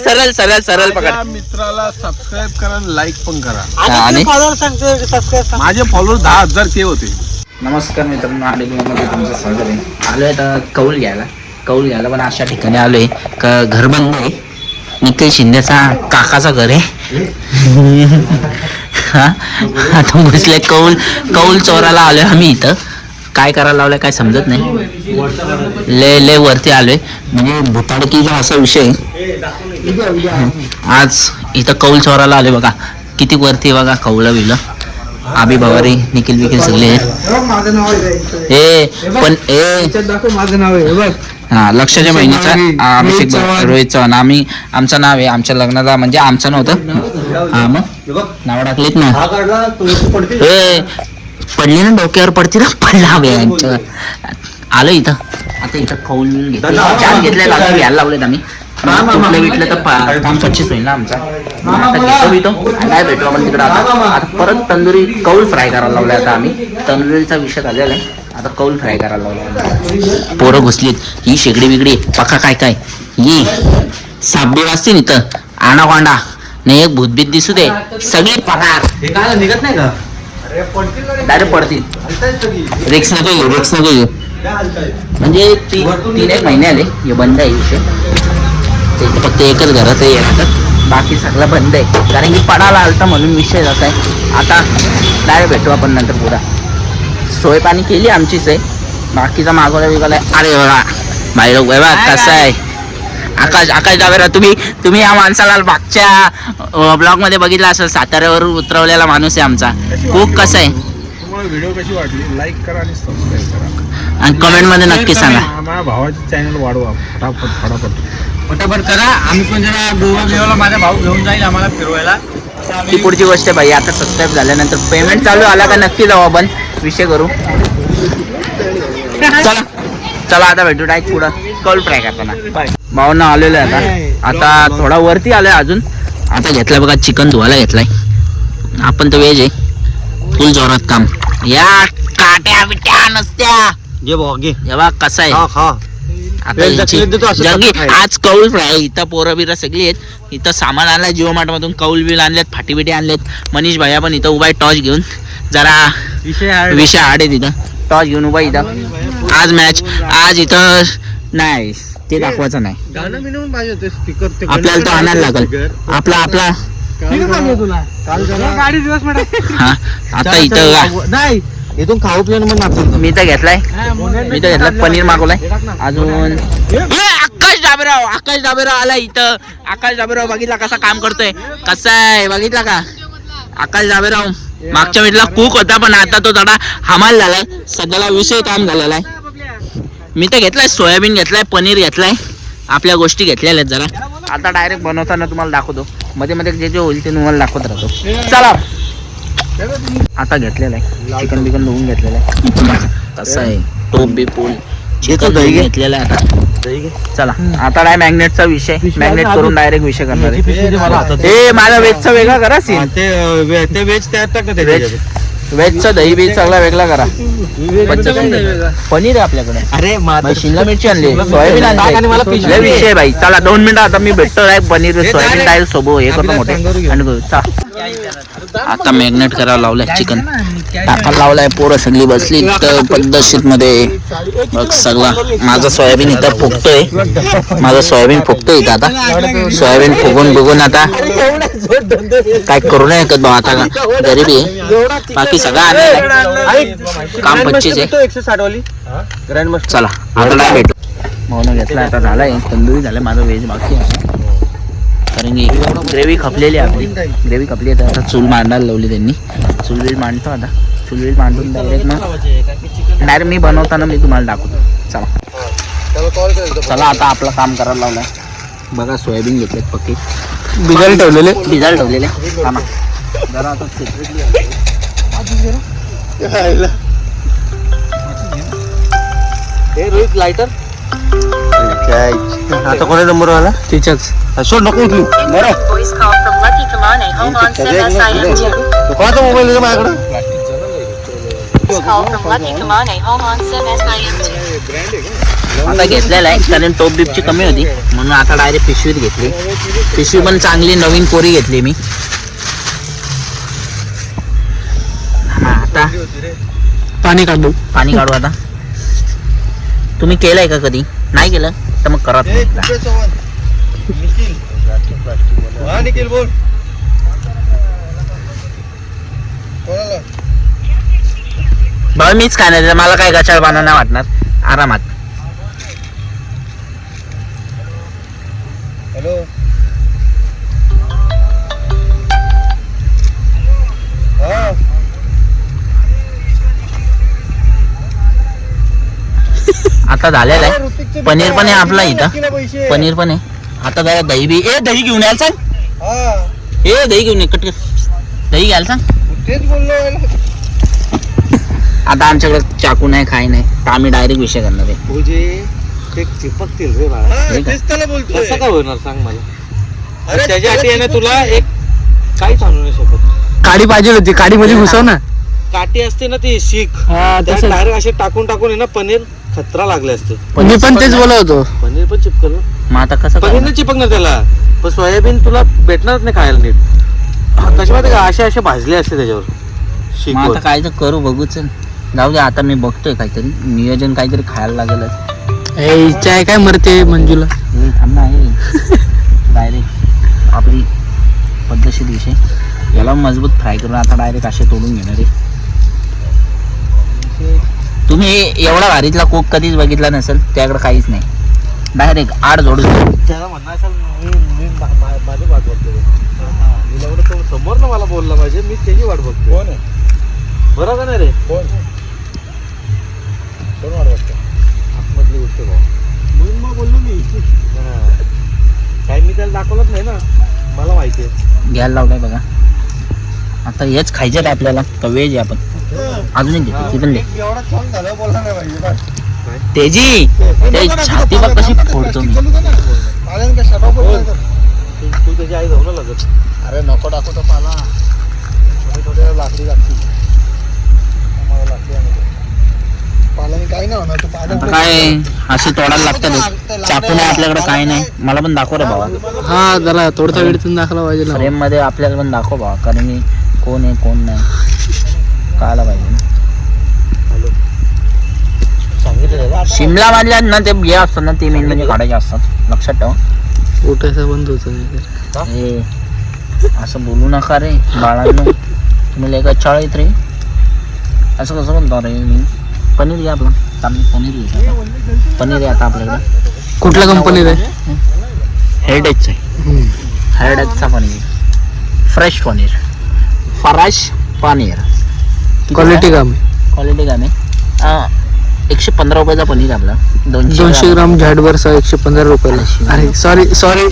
सरळ सरळ सरळ पकड. मित्राला सबस्क्राईब करा, लाईक पण करा. आणि माझे फॉलोअर 10,000 के होते. नमस्कार मित्रांनो, आडेमध्ये तुमचं स्वागत आहे. आलोय आता कौल घ्यायला पण अशा ठिकाणी आलोय का घर बंद आहे. निखिल शिंदेचा काकाचा घर आहे. हा आता बसले कौल चोराला आलोय आम्ही. इथं काय करायला लावलंय काय समजत नाही. ले वरती आलोय म्हणजे भुताडकीचा असा विषय. आज इथं कौल चोराला आलोय बघा. किती वरती बघा कौला बिलं. आबी भवारी निखिल बिखिल सगळे माझं नाव आहे. हा लक्षाच्या बहिणीचा अभिषेक रोहित चव्हाण. आमचं नाव आहे. आमच्या लग्नाला म्हणजे आमचं नव्हतं. हा मग नाव टाकलीत ना. पडली ना डोक्यावर पडती ना. पडला हवे आलं इथं. आता इथं कौल घेतले घ्यायला लावलेत आम्ही. विटलं तर काम 25 होईल ना आमचा. आता घेतो काय भेटू आपण तिकडे. आता परत तंदुरी कौल फ्राय करायला लावलाय. आता आम्ही तंदुरीचा विषय झालेला आहे. आता कौल फ्राय करायला लावला. पोरं घुसलीत. ही शेगडी बिगडी पक्का काय ही साबडी वाजते ना इथं. आणाकोंडा नाही एक भूतभीत दिसू दे सगळी पगार निघत नाही का? डायरेक्ट पडतील. रिक्स नको घेऊ म्हणजे 3-1 महिने आले हे बंद आहे विषय. फक्त एकच घरात येणार, बाकी सगळं बंद आहे. कारण की पडायला आलता म्हणून विषय जात आहे. आता डायरेक्ट भेटू आपण नंतर. पुरा सोय पाणी केली आमचीच आहे. बाकीचा मागवला बिगवलाय. अरे बघा बाहेर बघा कसं आहे. आकाश डाबेराव तुम्ही या माणसाला मागच्या ब्लॉग मध्ये बघितला असं. साताऱ्यावर उतरवलेला माणूस आहे आमचा. खूप कसं आहे. व्हिडिओ कशी वाटली लाईक करा आणि सबस्क्राईब करा आणि कमेंट मध्ये नक्की सांगा. माझ्या भावाचे चॅनल वाढवा फटाफट करा. आम्ही पण जरा गोवा माझा भाऊ घेऊन जाईल आम्हाला फिरवायला. ही पुढची गोष्ट आहे भाई. आता सबस्क्राईब झाल्यानंतर पेमेंट चालू आला का नक्की जाऊ आपण विषय करू. चला आता भेटू डायरेक्ट पुढं कौल फ्राय करताना. भावना आलेलो आहे आता थोडा वरती आलोय अजून. आता घेतलाय बघा चिकन धुवायला घेतलाय. आपण तर व्हेज आहे. फुल जोरात काम. या काट्या बिट्या नसत्या जेव्हा कसा आहे. आता आज कौल फ्राय. इथं पोरं बिरं सगळी आहेत. इथं सामान आणलाय जिओ मार्ट मधून. कौल बिल आणलेत, फाटी बिटी आणलेत. मनीष भैया पण इथं उभा आहे टॉर्च घेऊन. जरा विषय आड आहे तिथं. टॉर्च घेऊन उभा इथं. आज मॅच आज इथं नाही ते दाखवायचं नाही. आपल्याला तो आणायला लागल. आपला हा आता इथं नाही इथून खाऊ पिऊन मी तर घेतलाय पनीर मागवलाय अजून. आकाश डाबेराव आला इथं. आकाश डाबेराव बघितला कसा काम करतोय. कसा आहे बघितला का. आकाश डाबेराव मागच्या वेळेला कुक होता पण आता तो थोडा हमाल झालाय. सध्याला विषय काम झालेला आहे. मी तर घेतलाय सोयाबीन घेतलाय, पनीर घेतलाय, आपल्या गोष्टी घेतलेल्या आहेत जरा. आता डायरेक्ट बनवताना तुम्हाला दाखवतो. मध्ये जे होईल ते तुम्हाला दाखवत राहतो. चला आता घेतलेलं आहे चिकन बिकन धुवून घेतलेलं आहे. कसं आहे टोप बी पूल चिकन घेतलेलं आहे. आता चला आता काय मॅग्नेटचा विषय. मॅग्नेट करून डायरेक्ट विषय करणार आहे. माझा वेजचा वेगळा करा सीन. ते वेज तयार टाकत वेजचा दही बीज सगळा वेगळा करा. पनीर आहे आपल्याकडे. अरे शिमला मिरची आणली, सोयाबीन आणली. विषय भाई. चला 2 मिनिटं आता मी भेटतो. पनीर सोयाबीन डायरेक्ट सोबत हे करतो मोठे. आणि आता मॅग्नेट करायला लावलंय चिकन. टाकायला लावलाय. पोरं सगळी बसली तर पद्धतशीर मध्ये बघ सगळा. माझा सोयाबीन इथं फुगतोय. इथं आता सोयाबीन फुगून बघून आता काय करू नाही शकत भाऊ. आता गरीबी आहे. बाकी सगळं आणलं काम 25 आहे. चला आता नाही भेटू. म्हणून घेतला आता झालाय. तंदुरी झालाय. माझं व्हेज बाकी आहे. कारण की ग्रेव्ही खपलेली आहे. आपली ग्रेव्ही खपली आहे. आता चूल मांडायला लावली त्यांनी. चूल बिल मांडतो आता. चूल बिल मांडून डायरेक्ट मी बनवताना मी तुम्हाला दाखवतो. चला आता आपलं काम करायला लावलंय बघा. सोयाबीन घेतलेत पक्के. भिजायला ठेवलेले कामा जरा आता रोहित लायटर आता कोणा नंबर आला तिच्याच सोड नको उचलू. कोणाचा मोबाईल आहे माझ्याकडे. आता घेतलेला आहे कारण टोप बिपची कमी होती म्हणून आता डायरेक्ट पिशवीत घेतली. पिशवी पण चांगली नवीन कोरी घेतली मी. आता पाणी काढू आता. तुम्ही केलंय का कधी? नाही केलं तर मग करा. भाऊ मीच काय नाही, मला काय गचाळ बांधा नाही वाटणार. आरामात. हॅलो आता झालेलं आहे. पनीर पण आहे आपला इथं. पनीर पण आहे. आता जरा दही बी. दही घेऊन यायला सांग. दही घेऊन ये. कट दही घ्यायला सांग. आता आमच्याकडे चाकू नाही, काय नाही, तर आम्ही डायरेक्ट विषय करणार आहे. चिपकतील रे कसं काय होणार सांग मला. त्याच्यासाठी आहे ना तुला एक काही सांगू नाही शकत. काडी पाहिजे होती. काडी मध्ये घुसव ना. काठी असते ना ती शीख डायरेक्ट असे टाकून आहे ना पनीर खतरा लागले असते. मी पण तेच बोलत होतो. पनीर पण चिपकल. मग आता कसं पनीर नाही चिपकणार त्याला. पण सोयाबीन तुला भेटणारच नाही खायला नीट. कशी माहिती का असे भाजले असते त्याच्यावर शीख. आता काय तर करू बघूच. जाऊ दे आता मी बघतोय काहीतरी नियोजन काहीतरी खायला लागेलच. इच्छा आहे काय मरते मंजूला. थांबा आहे डायरेक्ट आपली पद्धतशीर विषय. याला मजबूत फ्राय करून आता डायरेक्ट असे तोडून घेणार आहे. तुम्ही एवढा भारीतला कोक कधीच बघितला नसेल. त्याकडे काहीच नाही. डायरेक्ट आड जोडून त्याला म्हणणं असेल मी माझी वाट बघतो. समोर ना मला बोलला पाहिजे. मी त्याची वाट बघतो. कोण आहे बरं का नाही रे. कोण वाट बघतो आतमधली गोष्ट म्हणून मग बोललो मी. काही मी त्याला दाखवलंच नाही ना. मला माहिती आहे. घ्यायला लावलाय बघा. आता हेच खायचं आहे आपल्याला. का वेज आहे आपण अजून एक घेतो. ती पण दे. एवढा छान झालं बोलला नाही पाहिजे. तेजी ते छाती बघ कशी फोडतो मी. तू त्याची आई जाऊ लागत. अरे नको टाकू तर पाला. थोडे लाकडी लागतील. पाल्याने काही नाही होणार. आता काय असे तोडायला लागतात. चाकू नाही आपल्याकडे, काय नाही. मला पण दाखव रे भावा. हा जरा थोडसा वेळ दाखवला पाहिजे. फ्रेम मध्ये आपल्याला पण दाखव भावा. कारण मी कोण आहे कोण नाही कळायला पाहिजे. शिमला मधल्या ना ते बिया असतात ना ते मेन म्हणजे काढायचे असतात. लक्षात ठेवा. उठायचा बंद होतो. हे असं बोलू नका रे बाळांनो. तुम्ही लय चाळीत रे. असं कसं म्हणतो रे मी. पनीर घ्या आपलं. चांगली पनीर घ्यायचं. पनीर आहे आता आपल्याकडे. कुठल्या कंपनीत आहे? हेरिटेजचं आहे. हेरिटेजचा पनीर. फ्रेश पनीर. फराश पनीर. क्वालिटी काम. क्वालिटी काम आहे. 115 रुपयाचा पनीर आपला. 200 ग्राम झाडभर 115 रुपयाला. अरे sorry sorry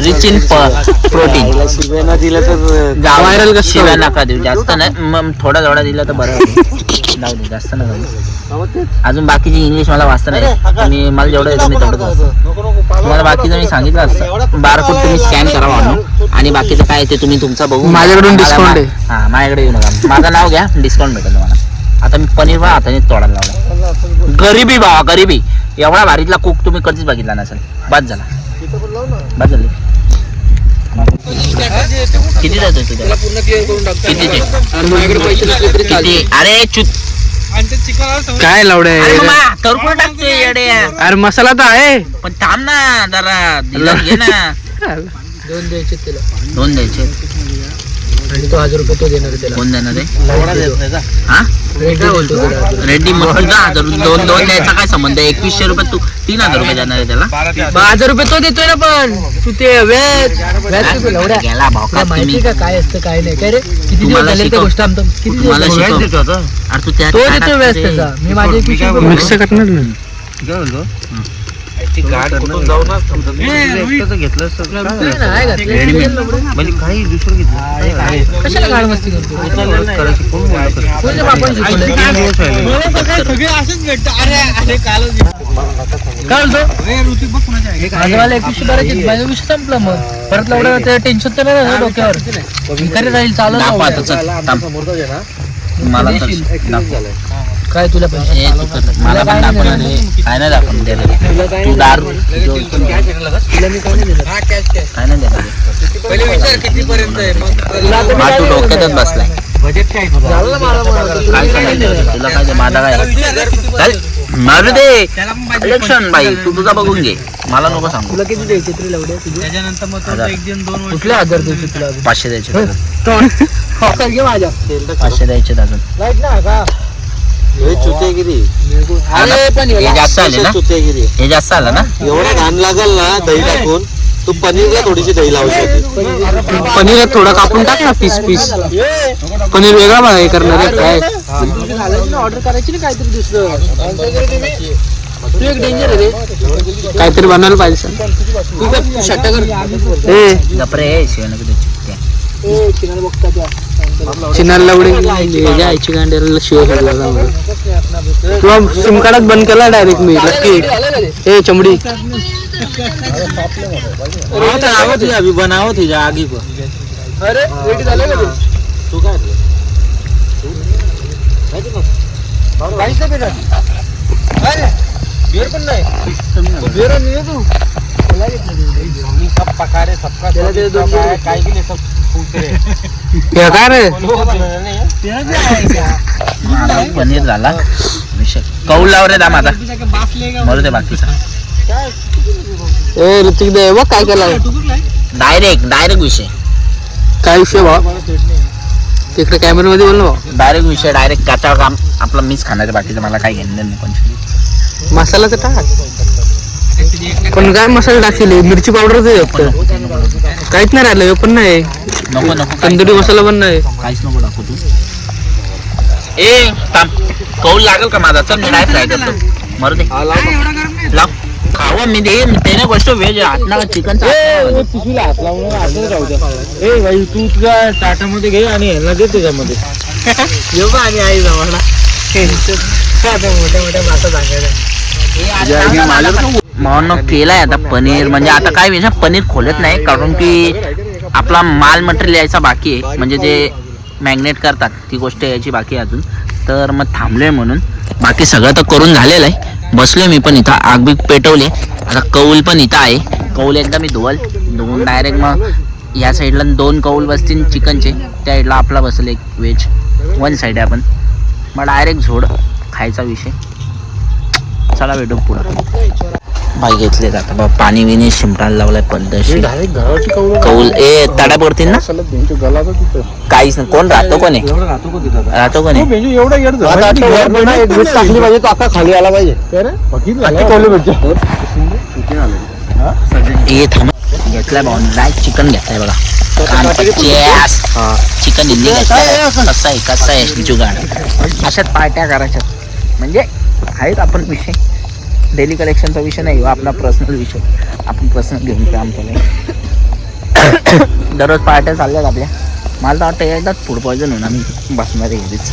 rich in protein. शिव्याना दिलं तर व्हायरल कसं शिव्या नका देऊ. जास्त नाही मग थोडा थोडा दिला तर बरं होईल. जाऊ दे जास्त नका देऊ. अजून बाकीची इंग्लिश मला वाचता नाही. आणि मला जेवढं येतं मी तेवढंच वाचतो. तुम्हाला बाकीचं मी सांगितलं असतं. बारकोड तुम्ही स्कॅन करा म्हणून. आणि बाकीचं काय ते तुम्ही तुमचा बघू. माझ्याकडून डिस्काउंट आहे. हा माझ्याकडे येऊ नका. माझं नाव घ्या डिस्काउंट भेटेल तुम्हाला. आता मी पनीर पण हाताने तोडायला लावला. गरिबी भावा गरिबी. एवढा भारीतला कुक तुम्ही कधीच बघितला नसेल. बाद झाला. बाद झाली. किती जातोय तुझ्या? किती? अरे चुत काय लावडे. टाकतोय येडे. अरे मसाला तर आहे. पण थांब ना जरा. दिला घे ना. 2 द्यायचे त्याला. 2 द्यायचे. आणि तो 1000 रुपये तो देणार त्याला. कोण देणार आहे? हा रेड्डी मग तुझा 1000 2 द्यायचा काय संबंध आहे? 2100 रुपये तू 3000 रुपये देणार आहे त्याला. 1000 रुपये तो देतोय ना. पण तू ते व्याज गेला भाव का माहिती का काय असतं काय नाही काय रे. किती दिवस तुम्हाला झाले त्या शिकव. गोष्ट आमचं किती दिवस मला झाले? शिकव. अरे तू त्या तो देतोय व्याज त्याचा. मी माझे मिक्स करणार नाही. गाठ कुठून जाऊ ना. घेतलं म्हणजे काही दुसरं घेतलं. कशाला गाड मस्ती करतो. कोणत्या बापाने शिकवलंय? काय बोलतो माझ्यावाला 2112 माझा विषय संपला. मग परत लावडा त्या टेन्शन तर नाही ना डोक्यावर. भिकारी राहील चालत मला तर दाखव. काय तुला पैसे हे तू कर. मला पण दाखवणार आहे. काय नाही दाखवून दिलं तू दारू तुला मी काय नाही दिलं काय नाही देणार पहिले विचार किती पर्यंत आहे मग हा तू डोक्यातच बसलाय बजेट काय तुझं? झालं ना मला म्हणा. काय सांगायचं तुला काय ते माझा काय चल मारू दे इलेक्शन बाई तू तुझा बघून घे मला नको सांगू तुला किती द्यायचे तरी लावड्या तुझे त्याच्यानंतर मग तो 1-2 कुठले 1000 द्यायचे तुला अजून? 500 द्यायचे अजून. चल घे माझ्या 500 द्यायचे अजून लाईट ना का हे चुतेगिरी अरे पण हे जास्त आले ना चुतेगिरी हे जास्त आलं ना एवढा घाण लागल ना दही टाकून तू पनीरला थोडीशी दही लावली पनीर थोडं कापून टाक ना पीस पनीर वेगळा हे करणार आहे काय ऑर्डर करायची ना काहीतरी दुसरं तू एक डेंजर आहे रे काहीतरी बनवायला पाहिजे तू काय शट्टा कर गपरे शिवण चिनाला एवढे जायची गांड्याला शिव तुला सिम कार्डच बंद केला डायरेक्ट मी नक्की ए चमडी अभी बनावत तुझ्या आगी को अरे रेडी झालं का तू काय बिअर पण नाही बिअर नाही तू सब पका रे सबका काय की नाही सब पूछ रे काय रे पनीर झाला विषय कौल लाव रे दाम आता मरू दे बाकीचा ए ऋतिक दे बघ काय केलं डायरेक्ट विषय काय विषय भाऊ तिकडे कॅमेरा मध्ये बोल ना डायरेक्ट काचा काम आपलं मीच खाणार आहे बाकीचं मला काय घेणं नाही कोणची मसाल्याचं टाक पण काय मसाला टाकले मिरची पावडर काहीच नाही राहिलं हे पण नाही नको तंदुरी मसाला पण नाही काहीच नको दाखव तू ए थांब कौल लागेल का माझा चल मी डायरेक्ट फ्राय करतो मरू दे लाव खावा मी दे त्याने गोष्ट व्हेज ना चिकन पिशवीला हात लावून असं राहू द्या ए भाई तू तुझ्या ताटामध्ये घे आणि ह्यांना दे त्याच्यामध्ये येऊ आणि आई जमाना मोठ्या मोठ्या मासा सांगायला म्हणून केलाय आता पनीर म्हणजे आता काय विषय पनीर खोलत नाही कारण की आपला माल मटेरियल यायचा बाकी आहे म्हणजे जे मॅग्नेट करतात ती गोष्ट यायची बाकी आहे अजून तर मग थांबलोय म्हणून बाकी सगळं तर करून झालेलं आहे बसलोय मी पण इथं आग बी पेटवली आता कौल पण इथं आहे कौल एकदा मी धुवून डायरेक्ट मग या साईडला 2 कौल बसतील चिकनचे त्या साईडला आपला बसेल एक व्हेज 1 साईड आहे आपण मग डायरेक्ट झोड खायचा विषय चला भेटू पुढं बाई घेतले जातं बा पाणी विणी शिंपडायला लावलाय पद्धतशीर कौल ए ताडा पडतील ना काहीच नाही कोण राहतो कोण आहे राहतो कोण टाकली पाहिजे तो अख्खा खाली आला पाहिजे हे थांब घेतलाय भाऊ डायरेक्ट चिकन घेतलाय बघा चिकन इल्ली घेतलाय कसा आहे जुगाड अशाच पार्ट्या करायच्या म्हणजे आहेत आपण विषय डेली कलेक्शनचा विषय नाही आपला पर्सनल विषय आपण पर्सनल घेऊन काम केलं दररोज पार्ट्या चालल्यात आपल्या मला तर वाटतं एकदाच फूड पॉयझन होणार मी बसमध्ये घरीच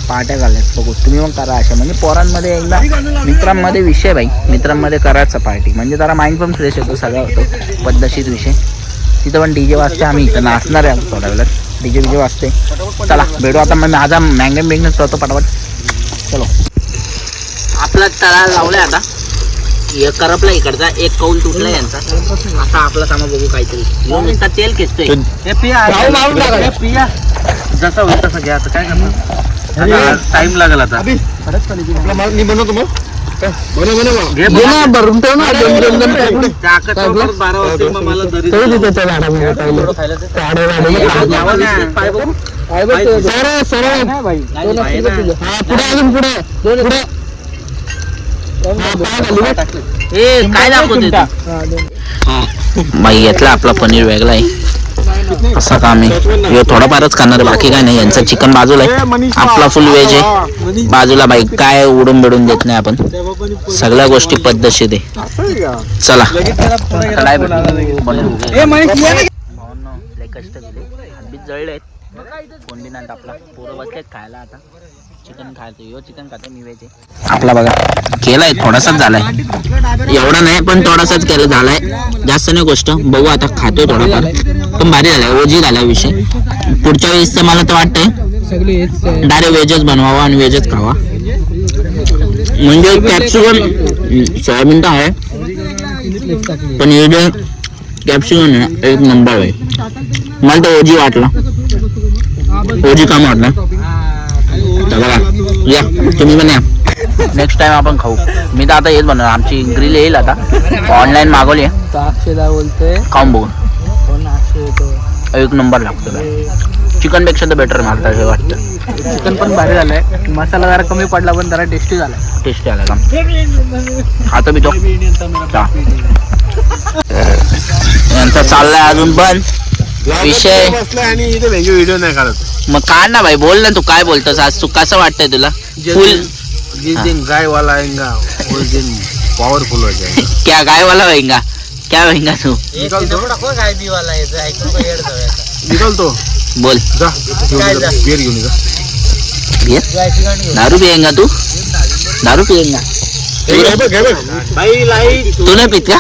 पार्ट्या चालल्यात बघू तुम्ही मग करा अशा म्हणजे पोरांमध्ये एकदा मित्रांमध्ये विषय बाई मित्रांमध्ये करायचा पार्टी म्हणजे जरा माइंड पण फ्रेश होतो सगळा होतो पद्धतशीर विषय तिथं पण डीजे वाजते आम्ही इथं नाचणार आहे थोड्या वेळात डीजे वाजते चला भेटू आता मग माझा मॅग्नेट करतो पटापट चलो आपला तळा लावलाय आता एक करपला इकडचा एक कौल तुटला यांचा आता आपला सामा बघू काहीतरी तेल खेचतोय जसं होईल तसं घ्या काय करणार टाइम लागेल आता मी बनवतो मग भरून ठेव ना 12 वाजता मग मला काय दाखवते बाई घेतला आपला पनीर वेगळा आहे असा काम आहे थोडाफारच खाणार बाकी काय नाही यांचं चिकन बाजूला आहे आपला फुल व्हेज आहे बाजूला बाई काय उडून बिडून देत नाही आपण सगळ्या गोष्टी पद्धतशीर आहे चला कष्ट केले हातबीत जळले कोण बी नाही आपला पोरं बसलेत खायला आता चिकन खायचं यो चिकन खातो मी व्हेज आपला बघा केलाय थोडासाच झालाय एवढा नाही पण थोडासाच केला झालाय जास्त नाही गोष्ट बघू आता खातोय थोडाफार पण भारी झालाय ओजी झाला विषय पुढच्या वेळेस तर मला तर वाटतंय सगळे हेच डायरेक्ट व्हेजच बनवावा आणि व्हेजच खावा. म्हणजे कॅप्सिकम सोयाबीन तर आहे पण हे कॅप्सिकम आहे एक नंबर आहे. मला तर ओजी वाटला, ओजी काम वाटला. बघा या तुम्ही पण या, नेक्स्ट टाइम आपण खाऊ. मी तर आता हेच बनवणार, आमची ग्रिल येईल आता, ऑनलाईन मागवली आहे, अक्षयदा बोलतोय खाऊन बघून कोण अक्षय येतो. एक नंबर लागतं. चिकन पेक्षा तर बेटर मला तर हे वाटतं. चिकन पण भारी झालंय, मसाला जरा कमी पडला पण जरा टेस्टी झालाय. टेस्टी आला का आता मी तो यांचा चाललाय अजून पण विषय. आणि इथे व्हिडिओ नाही काढत. मग काढ ना भाई, बोल ना तू काय बोलतोस आज, तू कसं वाटतंय तुला? फुल जिस दिन गाय वाला आएगा उस दिन पावरफुल हो जाएगा. क्या गाय वाला होईंगा, क्या होईंगा तू? निकलतो बोल. बियर घेऊन जा. बियर दारू पिएंगा तू? दारू पिएंगा भाई लाइट तू नाही पित का?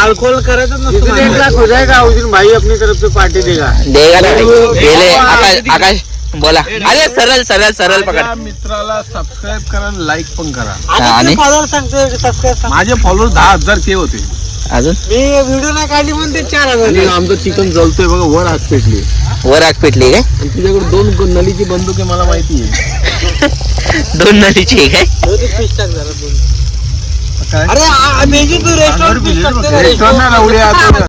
अल्कोहल करायचं नसतं. 1 लाख हो जाएगा उस दिन भाई अपनी तरफ से पार्टी देगा. देगा ना भाई. गेले आकाश, आकाश बोला. अरे सरळ सरळ सरळ पकड. माझ्या मित्राला सबस्क्राईब करा, लाईक पण करा. आणि माझे फॉलोअर्स 10,000 के होते. अजून मी व्हिडिओ नाही काढली म्हणून ते 4,000. आणि आमचं चिकन जळतोय बघा, वर आग पेटली. वर आग पेटली काय? आणि तुझ्याकडे 2 नलीची बंदूक आहे मला माहिती आहे. 2 नदीची आहे काय? अरे रेस्टॉरंट रेस्टॉरंट